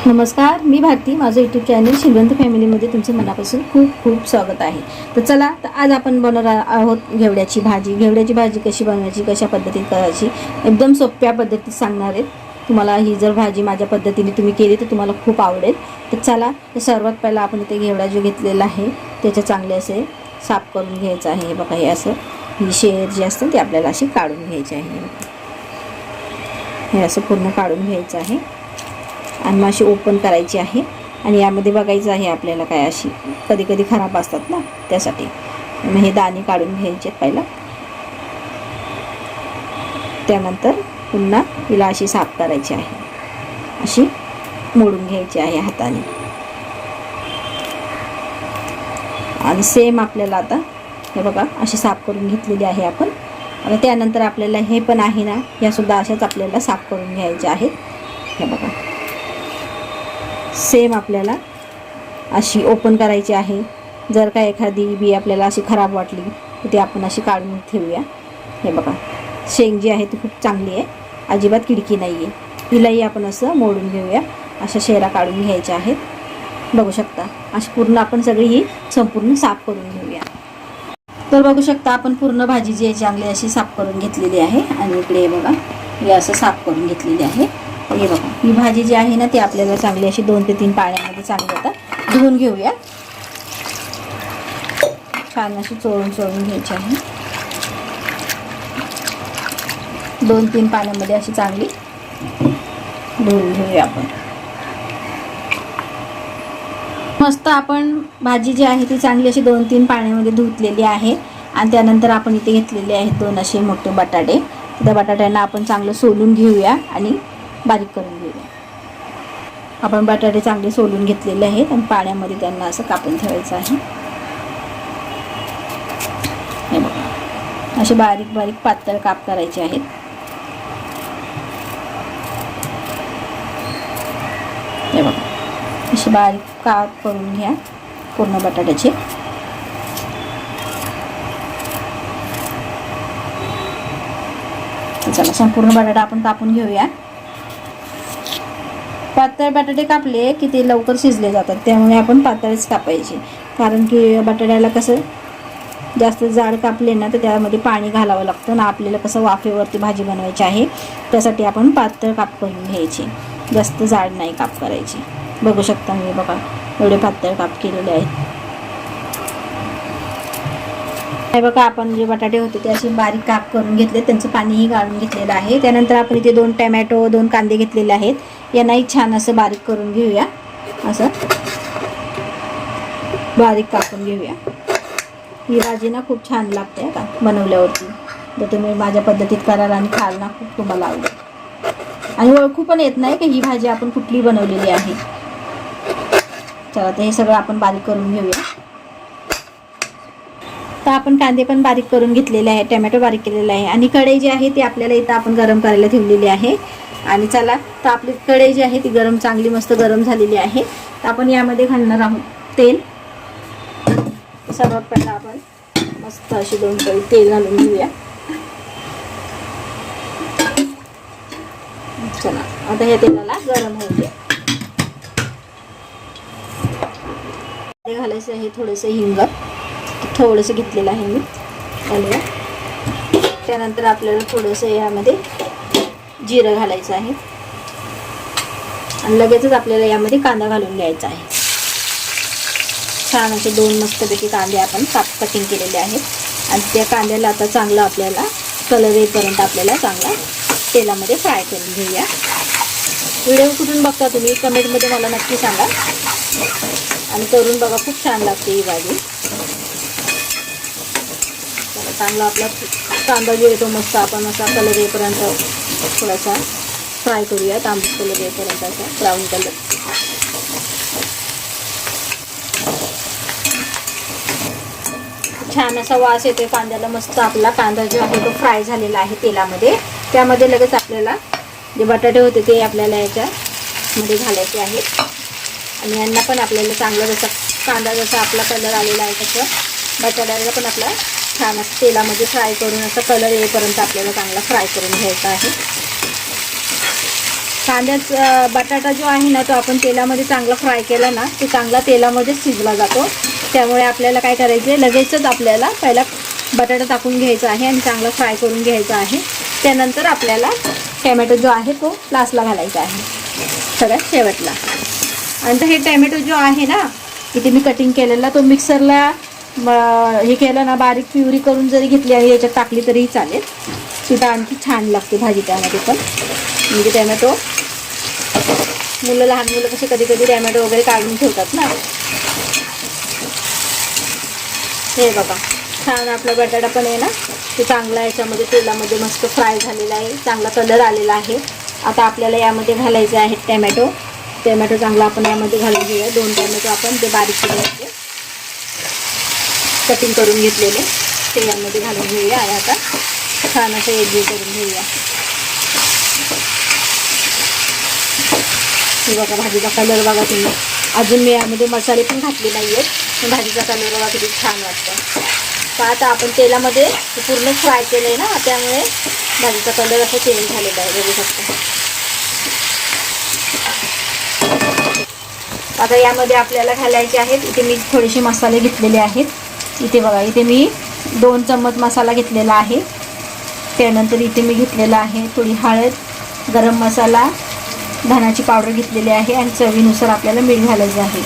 नमस्कार, मी भारती. माझं YouTube channel Shrivant फॅमिलीमध्ये तुमचं मनापासून खूप खूप स्वागत आहे. तर चला, तर आज आपण बनवणार आहोत घेवड्याची भाजी. घेवड्याची भाजी कशी बनवायची, कशा पद्धतीत करायची, एकदम सोप्या पद्धतीत सांगणार आहेत तुम्हाला. ही जर भाजी माझ्या पद्धतीने तुम्ही केली तर तुम्हाला खूप आवडेल. तर चला, तर सर्वात पहिला आपण इथे घेवडा जो घेतलेला आहे त्याचे चांगले असे साफ करून घ्यायचं आहे. हे बघा, हे असं ही शेर जी असते ते आपल्याला अशी काढून घ्यायची आहे. हे असं पूर्ण काढून घ्यायचं आहे आणि मग अशी ओपन करायची आहे. आणि यामध्ये बघायचं आहे आपल्याला काय अशी कधी कधी खराब असतात ना, त्यासाठी मग हे दाणे काढून घ्यायचे पहिला. त्यानंतर पुन्हा हिला अशी साफ करायची आहे, अशी मोडून घ्यायची आहे हाताने. आणि सेम आपल्याला आता हे बघा अशी साफ करून घेतलेली आहे आपण. आणि त्यानंतर आपल्याला हे पण आहे ना, ह्यासुद्धा अशाच आपल्याला साफ करून घ्यायचे आहेत. हे बघा, सेम आपल्याला अशी ओपन करायची आहे. जर का एखादी बी आपल्याला अशी खराब वाटली तर ती आपण अशी काढून ठेवूया. हे बघा, शेंग जी आहे ती खूप चांगली आहे, अजिबात किडकी नाही आहे. तिलाही आपण असं मोडून घेऊया. अशा शेरा काढून घ्यायच्या आहेत. बघू शकता अशी पूर्ण आपण सगळी ही संपूर्ण साफ करून घेऊया. तर बघू शकता आपण पूर्ण भाजी जी आहे चांगली अशी साफ करून घेतलेली आहे. आणि इकडे बघा हे असं साफ करून घेतलेली आहे. हे बघा, ही भाजी जी आहे ना ती आपल्याला चांगली अशी 2 ते 3 पाण्यामध्ये चांगली आता धुवून घेऊया. छान अशी चोळून घ्यायची आहे. 2-3 पाण्यामध्ये अशी चांगली धुवून घेऊया आपण. मस्त आपण भाजी जी आहे ती चांगली अशी 2-3 पाण्यामध्ये धुतलेली आहे. आणि त्यानंतर आपण इथे घेतलेले आहेत 2 असे मोठे बटाटे. त्या बटाट्यांना आपण चांगलं सोलून घेऊया आणि बारीक करून घेऊया. आपण बटाटे चांगले सोलून घेतलेले आहेत आणि पाण्यामध्ये त्यांना असं कापून ठेवायचं आहे. हे बघा, असे बारीक बारीक पातळ काप करायचे आहेत. हे बघा, असे बारीक काप करून घ्या पूर्ण बटाट्याचे. चला, संपूर्ण बटाटा आपण कापून घेऊया. पातळ बटाटे कापले की ते लवकर शिजले जातात, त्यामुळे आपण पातळच कापायचे. कारण की बटाट्याला कसं जास्त जाड कापले ना तर त्यामध्ये पाणी घालावं लागतं ना. आपल्याला कसं वाफेवरती भाजी बनवायची आहे, त्यासाठी आपण पातळ काप करून घ्यायचे, जास्त जाड नाही काप करायचे. बघू शकता मी बघा एवढे पातळ काप केलेले आहेत. हे बघा, आपण जे बटाटे होते ते असे बारीक काप करून घेतले, त्यांचं पाणीही गाळून घेतलेलं आहे. त्यानंतर आपण इथे 2 टमॅटो 2 कांदे घेतलेले आहेत. यांनाही छान असं बारीक करून घेऊया. असं बारीक कापून घेऊया. ही भाजी ना खूप छान लागते का बनवल्यावरती. तर तुम्ही माझ्या पद्धतीत कराल आणि खाल ना, खूप तुम्हाला आवडेल. आणि ओळखू पण येत नाही की ही भाजी आपण कुठली बनवलेली आहे. चला, तर हे सगळं आपण बारीक करून घेऊया. तर आपण कांदे पण बारीक करून घेतलेले आहे, टमॅटो बारीक केलेला आहे. आणि कढई जी आहे ती आपल्याला इथं आपण गरम करायला ठेवलेली आहे. आणि चला, तर आपली कढई जी आहे ती चांगली मस्त गरम झालेली आहे. तर आपण यामध्ये घालणार आहोत तेल. सर्वात पहिला आपण मस्त अशी 2 पळी तेल घालून घेऊया. चला, आता या तेलाला गरम होऊ द्या. ते घालायचं आहे थोडंसं हिंग, थोडंसं घेतलेलं आहे मी घालूया. त्यानंतर आपल्याला थोडंसं यामध्ये जिरं घालायचं आहे. आणि लगेचच आपल्याला यामध्ये कांदा घालून घ्यायचा आहे. छान असे 2 मस्तपैकी कांदे आपण कटिंग केलेले आहेत. आणि त्या कांद्याला आता चांगला आपल्याला कलर येईपर्यंत आपल्याला चांगला तेलामध्ये फ्राय करून घेऊया. व्हिडिओ कुठून बघता तुम्ही कमेंटमध्ये मला नक्की सांगा. आणि करून बघा, खूप छान लागते ही भाजी. चांगला आपला कांदा जो येतो मस्त आपण असा कलर येईपर्यंत थोडासा फ्राय करूया. तांबूस कलर येईपर्यंत असा ब्राऊन कलर. छान असा वास येतो कांद्याला मस्त. आपला कांदा जो आहे तो फ्राय झालेला आहे तेलामध्ये. त्यामध्ये लगेच आपल्याला जे बटाटे होते ते आपल्याला याच्यामध्ये घालायचे आहेत. आणि यांना पण आपल्याला चांगला जसा कांदा जसा आपला कलर आलेला आहे तसं बटाट्याला पण आपला छान असं तेलामध्ये फ्राय करून असं कलर येईपर्यंत आपल्याला चांगला फ्राय करून घ्यायचा आहे. बटाटा जो आहे ना तो आपण तेलामध्ये चांगला फ्राय केला ना तो चांगला तेलामध्येच शिजला जातो. त्यामुळे आपल्याला काय करायचं आहे, लगेचच आपल्याला पहिला बटाटा टाकून घ्यायचा आहे आणि चांगला फ्राय करून घ्यायचा आहे. त्यानंतर आपल्याला टॅमॅटो जो आहे तो लास्टला घालायचा आहे, सगळ्यात शेवटला. आणि हे टॅमॅटो जो आहे ना इथे मी कटिंग केलेला तो मिक्सरला हे केलं ना, बारीक प्युरी करून जरी घेतली आणि याच्यात टाकली तरीही चालेल. सुद्धा आणखी छान लागते भाजी त्यामध्ये पण. म्हणजे टॅमॅटो लहान मुलं कसे कधी कधी टॅमॅटो वगैरे काढून ठेवतात ना. हे बघा छान आपला बटाटा पण आहे ना ते चांगला याच्यामध्ये तेलामध्ये मस्त फ्राय झालेला आहे, चांगला कलर आलेला आहे. आता आपल्याला यामध्ये घालायचे आहेत टॅमॅटो. चांगला आपण यामध्ये घालून घेऊया. 2 टॅमॅटो आपण ते बारीक केले कटिंग करून घेतलेले ते यामध्ये घालून घेऊया आणि आता छान असं एकजीव करून घेऊया. हे बघा भाजीचा कलर बघा तुम्ही. अजून मी यामध्ये मसाले पण घातले नाही आहेत, पण भाजीचा कलर बघा किती छान वाटतं. तर आता आपण तेलामध्ये पूर्ण फ्राय केलं आहे ना त्यामुळे भाजीचा कलर असा चेंज झालेला आहे, बघू शकता. आता यामध्ये आपल्याला घालायचे आहेत. इथे मी थोडेसे मसाले घेतलेले आहेत. इथे बघा इथे मी 2 चम्मच मसाला घेतलेला आहे. त्यानंतर इथे मी घेतलेला आहे थोडी हळद, गरम मसाला, धण्याची पावडर घेतलेली आहे आणि चवीनुसार आपल्याला मीठ घालायचं आहे.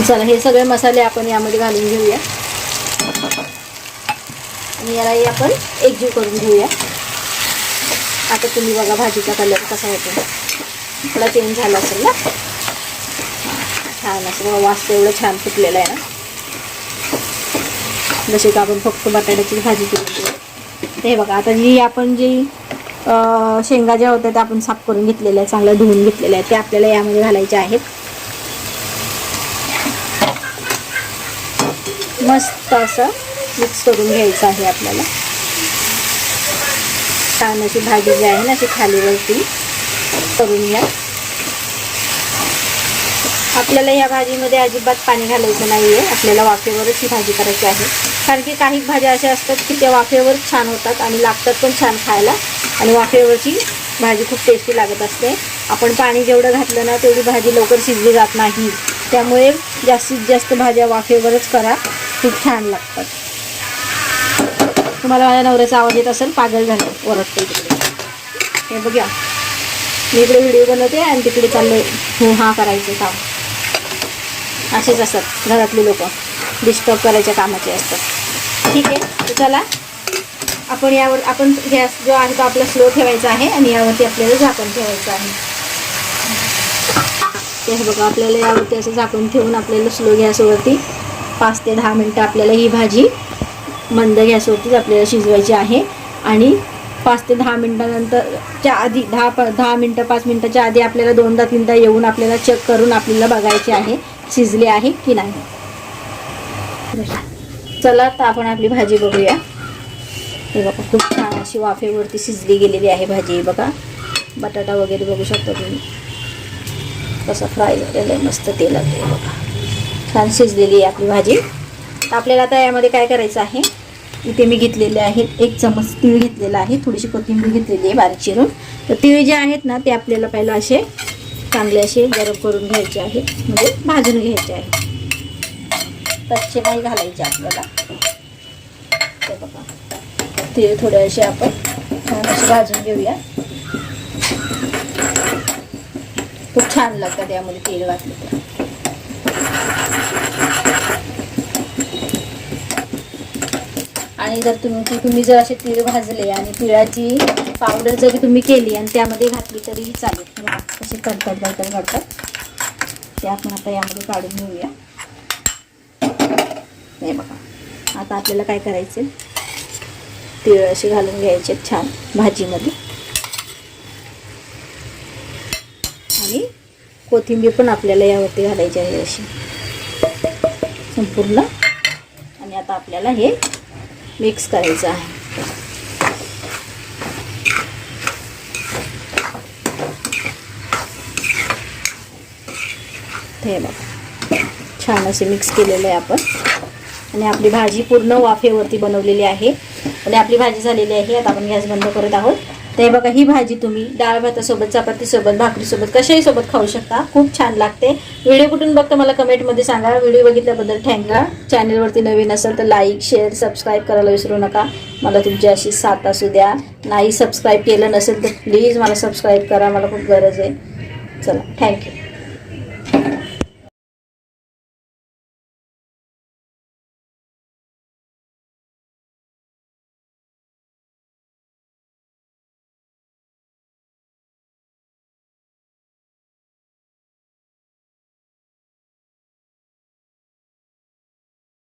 चला हे सगळे मसाले आपण यामध्ये घालून घेऊया आणि यालाही आपण एकजीव करून घेऊया. आता तुम्ही बघा भाजीचा कलर कसा होतो, थोडा चेंज झाला असेल ना. छान असं वास एवढं छान फुटलेलं आहे ना, जसे का आपण फक्त बटाट्याची भाजी केली. हे बघा आता आपण शेंगा ज्या होत्या त्या आपण साफ करून घेतलेल्या आहेत, चांगल्या धुवून घेतलेल्या आहेत, ते आपल्याला यामध्ये घालायचे आहेत. मस्त असं मिक्स करून घ्यायचं आहे आपल्याला. छान अशी भाजी जी आहे ना अशी खालीवरती करून घ्या. आपल्याला ह्या भाजीमध्ये अजिबात पाणी घालायचं नाही आहे, आपल्याला वाफेवरच ही भाजी करायची आहे. कारण की काही भाज्या अशा असतात की त्या वाफेवर छान होतात आणि लागतात पण छान खायला, आणि वाफेवरची भाजी खूप टेस्टी लागत असते. आपण पाणी जेवढं घातलं ना तेवढी भाजी लवकर शिजली जात नाही. त्यामुळे जास्तीत जास्त भाज्या वाफेवरच करा, खूप छान लागतात. तुम्हाला माझ्या नवऱ्याचा आवाज येत असेल, पागल झालं ओरडते तिकडे. हे बघा मी इकडे व्हिडिओ बनवते आणि तिकडे चाललं हो हा करायचं काम. असेच असतात घरातले लोक, डिस्टर्ब करायच्या कामाचे असतात. ठीक आहे, तर चला आपण गॅस जो आहे तो आपला स्लो ठेवायचा आहे आणि यावरती आपल्याला झाकण ठेवायचं आहे. ते बघा आपल्याला यावरती असं झाकण ठेवून आपल्याला स्लो गॅसवरती 5 ते 10 मिनटं आपल्याला ही भाजी मंद गॅसवरतीच आपल्याला शिजवायची आहे. आणि 5 ते 10 मिनटानंतरच्या आधी 10 मिनटं 5 मिनटाच्या आधी आपल्याला 2दा-3दा येऊन आपल्याला चेक करून आपल्याला बघायचे आहे शिजले आहे की नाही. चला तर आपण आपली भाजी बघूया. हे बघा खूप छान अशी वाफेवरती शिजली गेलेली आहे भाजी. बघा बटाटा वगैरे बघू शकता तुम्ही कसं फ्राय झालेलं आहे मस्त तेलात. हे बघा छान शिजलेली आहे आपली भाजी. आपल्याला आता यामध्ये काय करायचं आहे, इथे मी घेतलेले आहेत 1 चम्मच तीळ घेतलेला आहे, थोडीशी कोथिंबीर घेतलेली आहे बारीक चिरून. तर तीळ जे आहेत ना ते आपल्याला पहिला असे चांगले असे गरम करून घ्यायचे आहेत, म्हणजे भाजून घ्यायचे आहे, कच्चे नाही घालायचे आपल्याला. ते बघा तीळ थोडे असे आपण छान असे भाजून घेऊया. खूप छान लागतात यामध्ये तीळ घातले तर. आणि जर तुम्ही जर असे तीळ भाजले आणि तिळाची पावडर जरी तुम्ही केली आणि त्यामध्ये घातली तरीही चालेल. कसे कडकडतात ते आपण आता यामध्ये काढून घेऊया. हे बघा आता आपल्याला काय करायचे, तीळ असे घालून घ्यायचे छान भाजीमध्ये. आणि कोथिंबीर पण आपल्याला यावरती घालायची आहे अशी संपूर्ण. आणि आता आपल्याला हे मिक्स करायचं आहे. हे बघा छान असे मिक्स केलेलं आहे आपण. आणि आपली भाजी पूर्ण वाफेवरती बनवलेली आहे आणि आपली भाजी झालेली आहे. आता आपण गॅस बंद करत आहोत तर हे बघा, ही भाजी तुम्ही डाळ भातासोबत, चपातीसोबत, भाकरीसोबत, कशाही सोबत खाऊ शकता. खूप छान लागते. व्हिडिओ कुठून बघता मला कमेंटमध्ये सांगा. व्हिडिओ बघितल्याबद्दल थँक्यू. चॅनलवरती नवीन असेल तर लाईक, शेअर, सबस्क्राईब करायला विसरू नका. मला तुमची अशी साथ असू द्या. नाही सबस्क्राईब केलं नसेल तर प्लीज मला सबस्क्राईब करा, मला खूप गरज आहे. चला, थँक्यू.